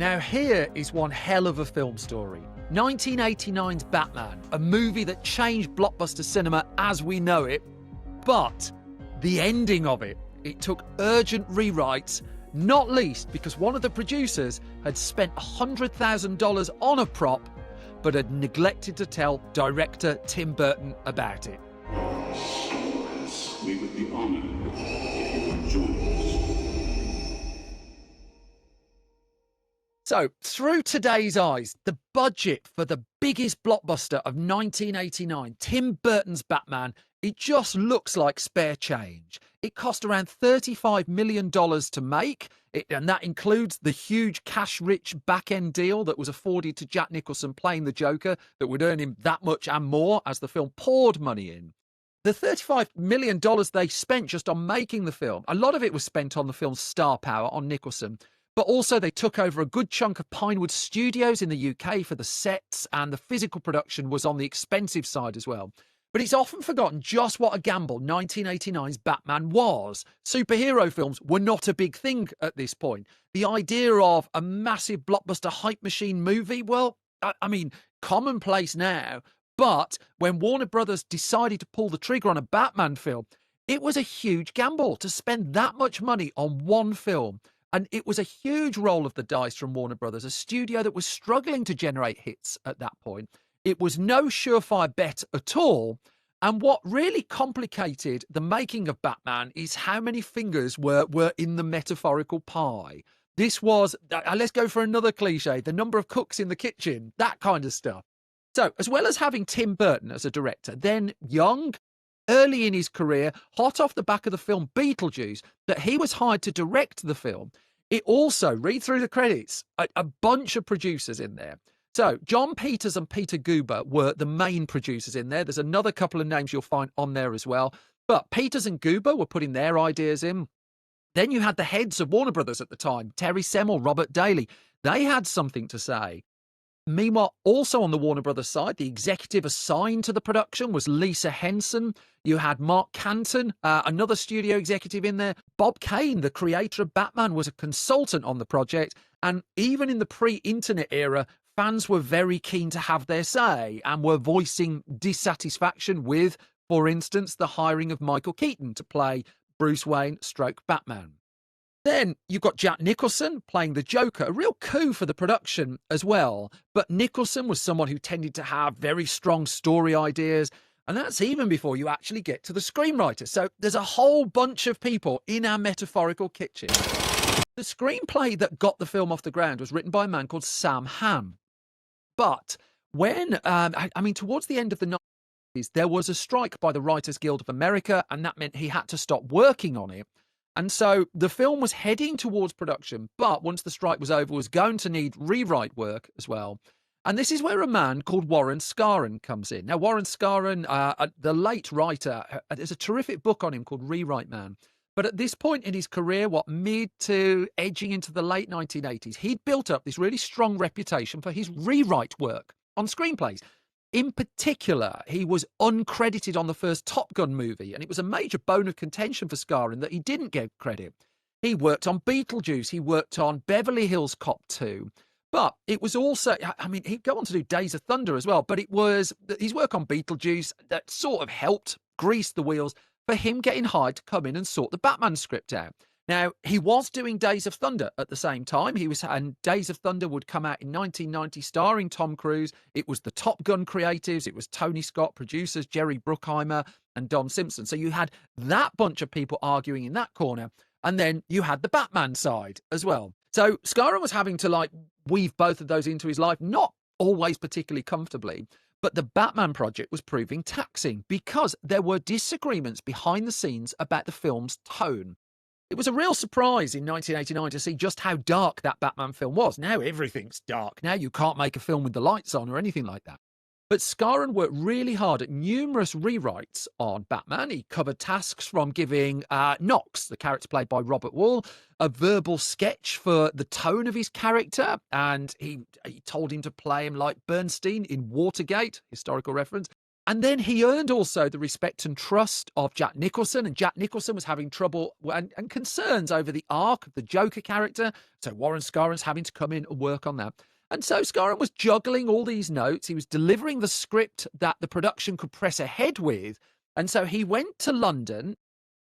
Now here is one hell of a film story. 1989's Batman, a movie that changed blockbuster cinema as we know it, but the ending of it took urgent rewrites, not least because one of the producers had spent $100,000 on a prop, but had neglected to tell director Tim Burton about it. We would be honored if you would join us. So, through today's eyes, the budget for the biggest blockbuster of 1989, Tim Burton's Batman, it just looks like spare change. It cost around $35 million to make, and that includes the huge cash-rich back-end deal that was afforded to Jack Nicholson playing the Joker that would earn him that much and more as the film poured money in. The $35 million they spent just on making the film, a lot of it was spent on the film's star power, on Nicholson, but also they took over a good chunk of Pinewood Studios in the UK for the sets, and the physical production was on the expensive side as well. But it's often forgotten just what a gamble 1989's Batman was. Superhero films were not a big thing at this point. The idea of a massive blockbuster hype machine movie, well, I mean, commonplace now. But when Warner Brothers decided to pull the trigger on a Batman film, it was a huge gamble to spend that much money on one film. And it was a huge roll of the dice from Warner Brothers, a studio that was struggling to generate hits at that point. It was no surefire bet at all. And what really complicated the making of Batman is how many fingers were in the metaphorical pie. This was, let's go for another cliche, the number of cooks in the kitchen, that kind of stuff. So, as well as having Tim Burton as a director, then young, early in his career, hot off the back of the film Beetlejuice, that he was hired to direct the film. It also, read through the credits, a bunch of producers in there. So, John Peters and Peter Guber were the main producers in there. There's another couple of names you'll find on there as well. But Peters and Guber were putting their ideas in. Then you had the heads of Warner Brothers at the time, Terry Semel, Robert Daly. They had something to say. Meanwhile, also on the Warner Brothers side, the executive assigned to the production was Lisa Henson. You had Mark Canton, another studio executive in there. Bob Kane, the creator of Batman, was a consultant on the project. And even in the pre-internet era, fans were very keen to have their say and were voicing dissatisfaction with, for instance, the hiring of Michael Keaton to play Bruce Wayne / Batman. Then you've got Jack Nicholson playing the Joker, a real coup for the production as well. But Nicholson was someone who tended to have very strong story ideas, and that's even before you actually get to the screenwriter. So there's a whole bunch of people in our metaphorical kitchen. The screenplay that got the film off the ground was written by a man called Sam Hamm. But when, towards the end of the 90s, there was a strike by the Writers Guild of America, and that meant he had to stop working on it. And so the film was heading towards production, but once the strike was over, was going to need rewrite work as well. And this is where a man called Warren Scarron comes in. Now, Warren Scarron, the late writer, there's a terrific book on him called Rewrite Man. But at this point in his career, mid to edging into the late 1980s, he'd built up this really strong reputation for his rewrite work on screenplays. In particular, he was uncredited on the first Top Gun movie, and it was a major bone of contention for Scarron that he didn't get credit. He worked on Beetlejuice, he worked on Beverly Hills Cop 2, but it was also, he'd go on to do Days of Thunder as well, but it was his work on Beetlejuice that sort of helped grease the wheels for him getting hired to come in and sort the Batman script out. Now, he was doing Days of Thunder at the same time. And Days of Thunder would come out in 1990, starring Tom Cruise. It was the Top Gun creatives. It was Tony Scott, producers, Jerry Bruckheimer and Don Simpson. So you had that bunch of people arguing in that corner. And then you had the Batman side as well. So Scarron was having to weave both of those into his life, not always particularly comfortably. But the Batman project was proving taxing because there were disagreements behind the scenes about the film's tone. It was a real surprise in 1989 to see just how dark that Batman film was. Now everything's dark. Now you can't make a film with the lights on or anything like that. But Scarron worked really hard at numerous rewrites on Batman. He covered tasks from giving Knox, the character played by Robert Wuhl, a verbal sketch for the tone of his character. And he told him to play him like Bernstein in Watergate, historical reference. And then he earned also the respect and trust of Jack Nicholson, and Jack Nicholson was having trouble and concerns over the arc of the Joker character. So Warren Scarron's having to come in and work on that. And so Scarron was juggling all these notes. He was delivering the script that the production could press ahead with. And so he went to London,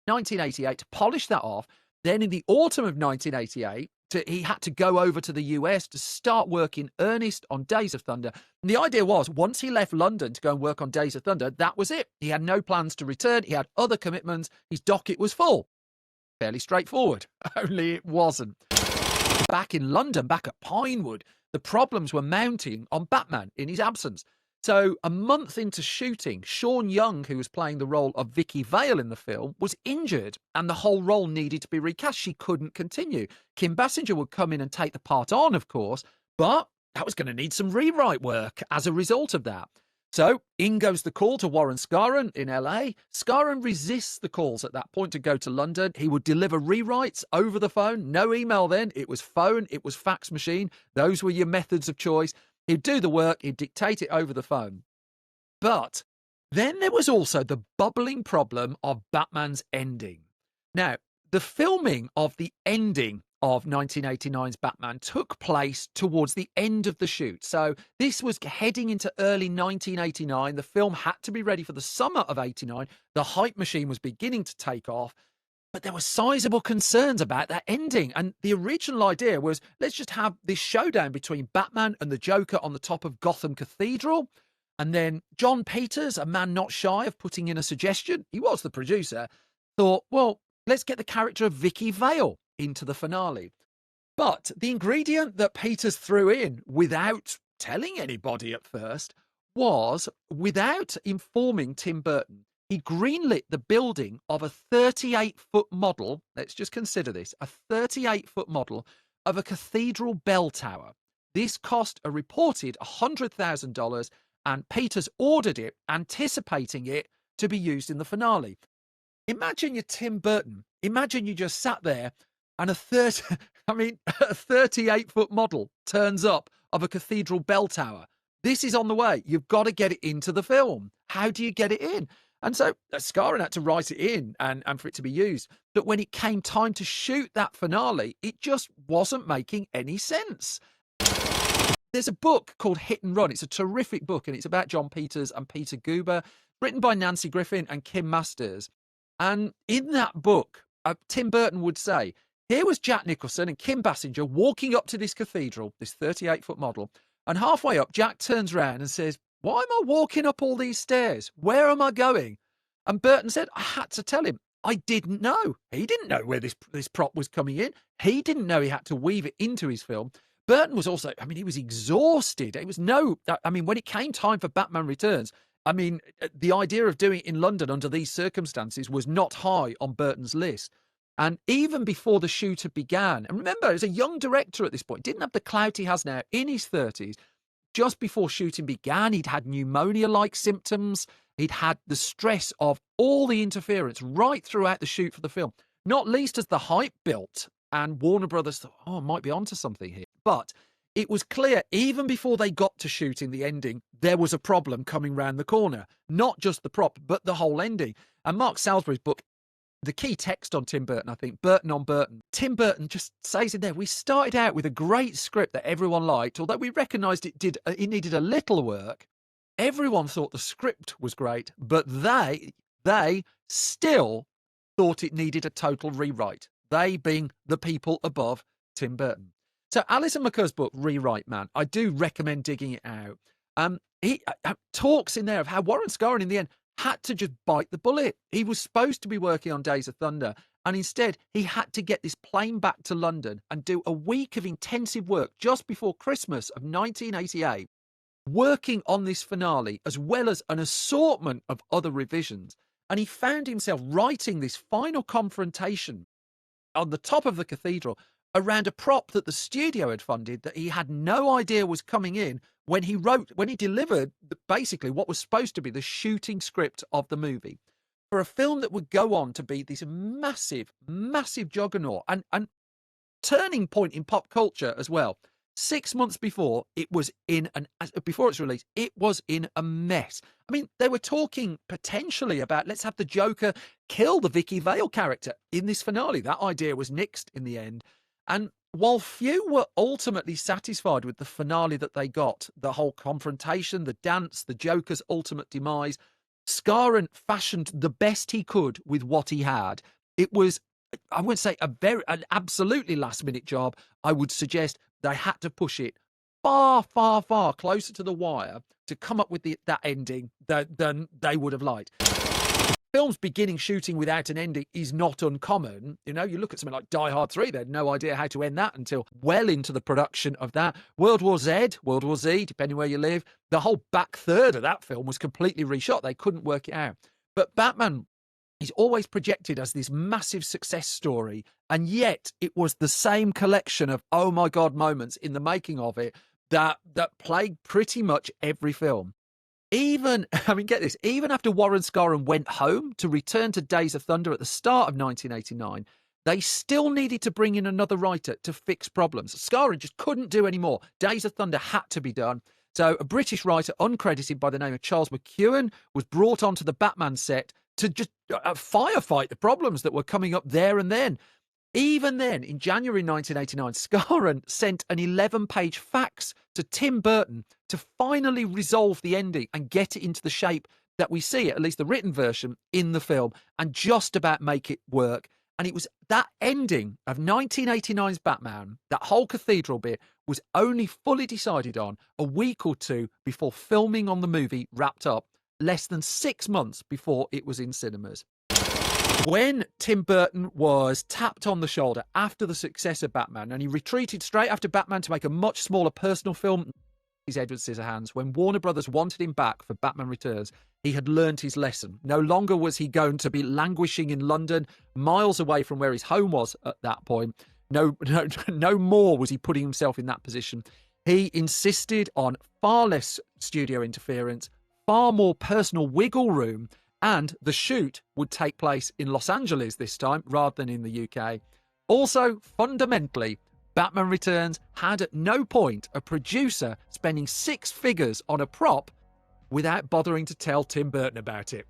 1988, to polish that off. Then in the autumn of 1988, he had to go over to the US to start work in earnest on Days of Thunder. And the idea was, once he left London to go and work on Days of Thunder, that was it. He had no plans to return. He had other commitments. His docket was full. Fairly straightforward, only it wasn't. Back in London, back at Pinewood, the problems were mounting on Batman in his absence. So a month into shooting, Sean Young, who was playing the role of Vicky Vale in the film, was injured and the whole role needed to be recast. She couldn't continue. Kim Basinger would come in and take the part on, of course, but that was going to need some rewrite work as a result of that. So in goes the call to Warren Scarron in LA. Scarron resists the calls at that point to go to London. He would deliver rewrites over the phone. No email then. It was phone. It was fax machine. Those were your methods of choice. He'd do the work, he'd dictate it over the phone. But then there was also the bubbling problem of Batman's ending. Now, the filming of the ending of 1989's Batman took place towards the end of the shoot. So this was heading into early 1989. The film had to be ready for the summer of 89. The hype machine was beginning to take off. But there were sizable concerns about that ending. And the original idea was, let's just have this showdown between Batman and the Joker on the top of Gotham Cathedral. And then John Peters, a man not shy of putting in a suggestion, he was the producer, thought, well, let's get the character of Vicky Vale into the finale. But the ingredient that Peters threw in without telling anybody at first was, without informing Tim Burton, he greenlit the building of a 38-foot model. Let's just consider this, a 38-foot model of a cathedral bell tower. This cost a reported $100,000, and Peters ordered it, anticipating it to be used in the finale. Imagine you're Tim Burton. Imagine you just sat there and a 38-foot model turns up of a cathedral bell tower. This is on the way. You've got to get it into the film. How do you get it in? And so Scarron had to write it in and for it to be used. But when it came time to shoot that finale, it just wasn't making any sense. There's a book called Hit and Run. It's a terrific book, and it's about John Peters and Peter Guber, written by Nancy Griffin and Kim Masters. And in that book, Tim Burton would say, here was Jack Nicholson and Kim Basinger walking up to this cathedral, this 38-foot model, and halfway up, Jack turns around and says, why am I walking up all these stairs? Where am I going? And Burton said, I had to tell him. I didn't know. He didn't know where this prop was coming in. He didn't know he had to weave it into his film. Burton was also, he was exhausted. When it came time for Batman Returns, the idea of doing it in London under these circumstances was not high on Burton's list. And even before the shoot had began, and remember, as a young director at this point, didn't have the clout he has now, in his 30s, just before shooting began, he'd had pneumonia-like symptoms. He'd had the stress of all the interference right throughout the shoot for the film, not least as the hype built and Warner Brothers thought, I might be onto something here. But it was clear, even before they got to shooting the ending, there was a problem coming round the corner. Not just the prop, but the whole ending. And Mark Salisbury's book, the key text on Tim Burton, I think, Burton on Burton. Tim Burton just says in there, we started out with a great script that everyone liked, although we recognised it needed a little work. Everyone thought the script was great, but they still thought it needed a total rewrite. They being the people above Tim Burton. So Alison McCull's book, Rewrite Man, I do recommend digging it out. He talks in there of how Warren Scarron in the end had to just bite the bullet. He was supposed to be working on Days of Thunder, and instead he had to get this plane back to London and do a week of intensive work just before Christmas of 1988, working on this finale as well as an assortment of other revisions. And he found himself writing this final confrontation on the top of the cathedral around a prop that the studio had funded that he had no idea was coming in when he delivered basically what was supposed to be the shooting script of the movie for a film that would go on to be this massive, massive juggernaut and turning point in pop culture as well. 6 months before before its release, it was in a mess. I mean, they were talking potentially about, let's have the Joker kill the Vicky Vale character in this finale. That idea was nixed in the end. And while few were ultimately satisfied with the finale that they got, the whole confrontation, the dance, the Joker's ultimate demise, Scarin fashioned the best he could with what he had. It was, I wouldn't say an absolutely last minute job. I would suggest they had to push it far, far, far closer to the wire to come up with that ending than they would have liked. Films beginning shooting without an ending is not uncommon. You know, you look at something like Die Hard 3, they had no idea how to end that until well into the production of that. World War Z, depending where you live, the whole back third of that film was completely reshot. They couldn't work it out. But Batman is always projected as this massive success story, and yet it was the same collection of oh my god moments in the making of it that plagued pretty much every film. Even after Warren Scarin went home to return to Days of Thunder at the start of 1989, they still needed to bring in another writer to fix problems. Scarin just couldn't do any more. Days of Thunder had to be done. So a British writer uncredited by the name of Charles McEwan was brought onto the Batman set to just firefight the problems that were coming up there and then. Even then, in January 1989, Scarin sent an 11-page fax to Tim Burton to finally resolve the ending and get it into the shape that we see, at least the written version, in the film, and just about make it work. And it was that ending of 1989's Batman, that whole cathedral bit, was only fully decided on a week or two before filming on the movie wrapped up, less than 6 months before it was in cinemas. When Tim Burton was tapped on the shoulder after the success of Batman, and he retreated straight after Batman to make a much smaller personal film, his Edward Scissorhands, when Warner Brothers wanted him back for Batman Returns, he had learned his lesson. No longer was he going to be languishing in London, miles away from where his home was at that point. No more was he putting himself in that position. He insisted on far less studio interference, far more personal wiggle room, and the shoot would take place in Los Angeles this time rather than in the UK. Also, fundamentally, Batman Returns had at no point a producer spending 6 figures on a prop without bothering to tell Tim Burton about it.